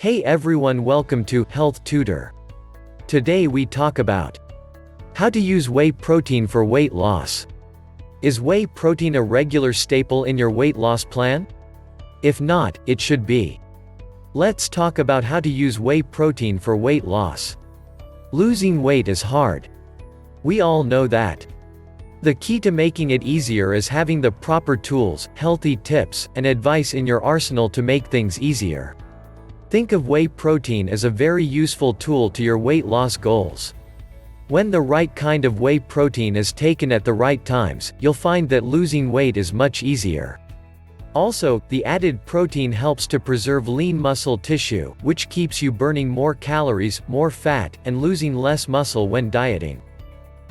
Hey everyone, welcome to Health Tutor. Today we talk about how to use whey protein for weight loss. Is whey protein a regular staple in your weight loss plan? If not, it should be. Let's talk about how to use whey protein for weight loss. Losing weight is hard. We all know that. The key to making it easier is having the proper tools, healthy tips, and advice in your arsenal to make things easier. Think of whey protein as a very useful tool to your weight loss goals. When the right kind of whey protein is taken at the right times, you'll find that losing weight is much easier. Also, the added protein helps to preserve lean muscle tissue, which keeps you burning more calories, more fat, and losing less muscle when dieting.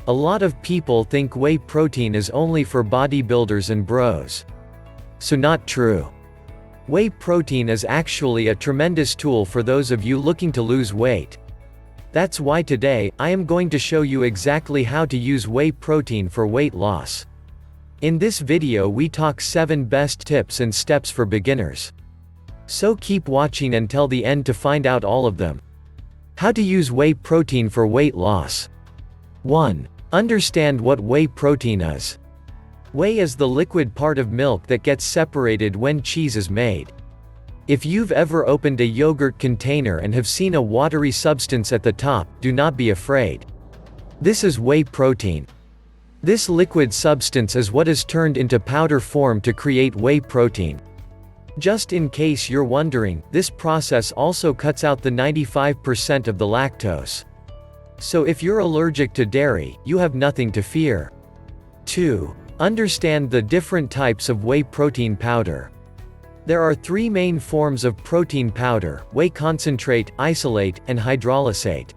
A lot of people think whey protein is only for bodybuilders and bros. So not true. Whey protein is actually a tremendous tool for those of you looking to lose weight. That's why today, I am going to show you exactly how to use whey protein for weight loss. In this video we talk 7 best tips and steps for beginners. So keep watching until the end to find out all of them. How to use whey protein for weight loss. 1. Understand what whey protein is. Whey is the liquid part of milk that gets separated when cheese is made. If you've ever opened a yogurt container and have seen a watery substance at the top, do not be afraid. This is whey protein. This liquid substance is what is turned into powder form to create whey protein. Just in case you're wondering, this process also cuts out the 95% of the lactose. So if you're allergic to dairy, you have nothing to fear. 2. Understand the different types of whey protein powder. There are 3 main forms of protein powder: whey concentrate, isolate, and hydrolysate.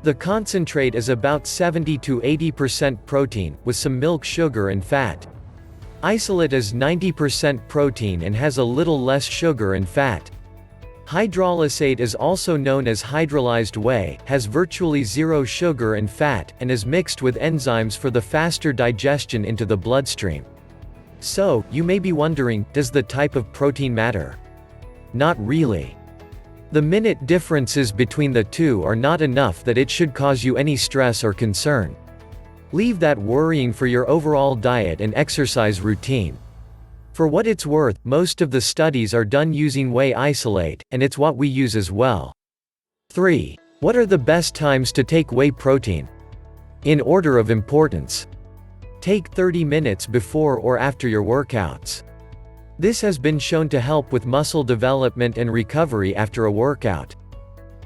The concentrate is about 70 to 80% protein, with some milk sugar and fat. Isolate is 90% protein and has a little less sugar and fat. Hydrolysate is also known as hydrolyzed whey, has virtually zero sugar and fat, and is mixed with enzymes for the faster digestion into the bloodstream. So, you may be wondering, does the type of protein matter? Not really. The minute differences between the two are not enough that it should cause you any stress or concern. Leave that worrying for your overall diet and exercise routine. For what it's worth, most of the studies are done using whey isolate, and it's what we use as well. 3. What are the best times to take whey protein? In order of importance. Take 30 minutes before or after your workouts. This has been shown to help with muscle development and recovery after a workout.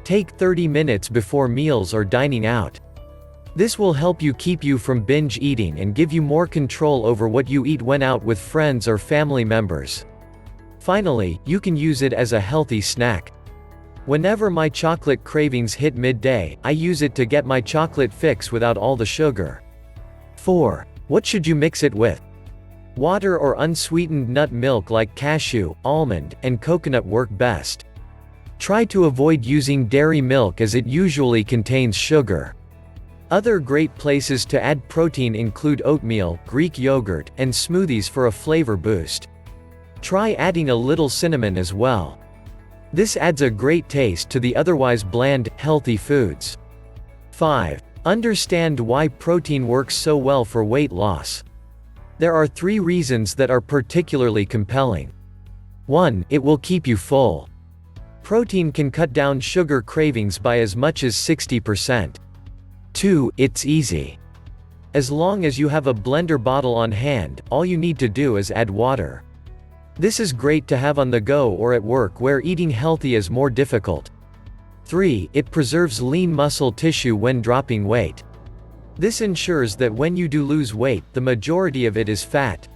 Take 30 minutes before meals or dining out. This will help you keep you from binge eating and give you more control over what you eat when out with friends or family members. Finally, you can use it as a healthy snack. Whenever my chocolate cravings hit midday, I use it to get my chocolate fix without all the sugar. 4. What should you mix it with? Water or unsweetened nut milk like cashew, almond, and coconut work best. Try to avoid using dairy milk as it usually contains sugar. Other great places to add protein include oatmeal, Greek yogurt, and smoothies for a flavor boost. Try adding a little cinnamon as well. This adds a great taste to the otherwise bland, healthy foods. 5. Understand why protein works so well for weight loss. There are 3 reasons that are particularly compelling. 1. It will keep you full. Protein can cut down sugar cravings by as much as 60%. 2. It's easy. As long as you have a blender bottle on hand, all you need to do is add water. This is great to have on the go or at work where eating healthy is more difficult. 3. It preserves lean muscle tissue when dropping weight. This ensures that when you do lose weight, the majority of it is fat.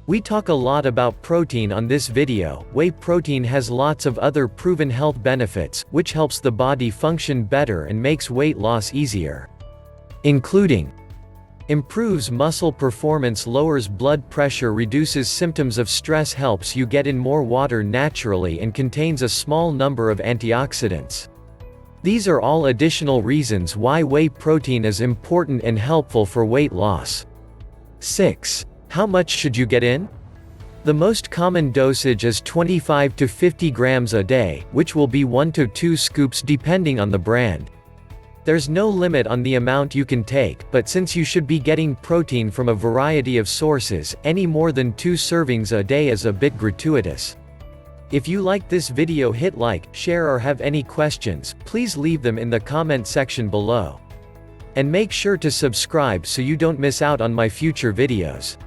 We talk a lot about protein on this video. Whey protein has lots of other proven health benefits, which helps the body function better and makes weight loss easier. Including improves muscle performance, lowers blood pressure, reduces symptoms of stress, helps you get in more water naturally, and contains a small number of antioxidants. These are all additional reasons why whey protein is important and helpful for weight loss. 6. How much should you get in? The most common dosage is 25 to 50 grams a day, which will be 1 to 2 scoops depending on the brand. There's no limit on the amount you can take, but since you should be getting protein from a variety of sources, any more than 2 servings a day is a bit gratuitous. If you liked this video, hit like, share, or have any questions, please leave them in the comment section below. And make sure to subscribe so you don't miss out on my future videos.